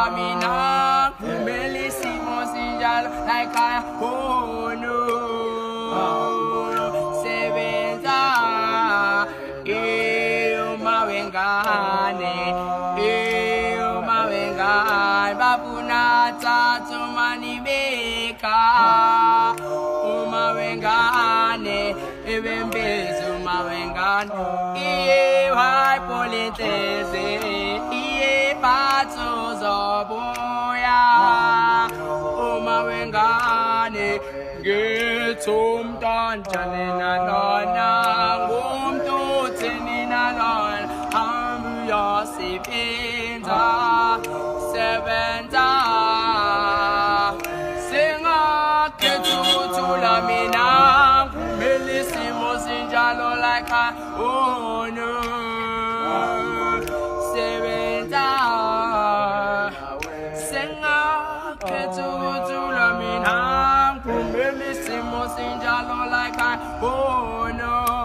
la mina, bellissimo sinjalo like I oh no. Sebenza, mawengane, babuna tatu manibeka, mawengane, ebembezu mawengane, iye hai politese, iye patu zoboya, mawengane, getum tanchane na nona, gumtu tini na nona, ambuya sipinza, seventa, singa ketu la mina, bellissimo sinjalo like I oh no, seventa, singa ketu la mina. Bellissimo sinjalo like I oh no.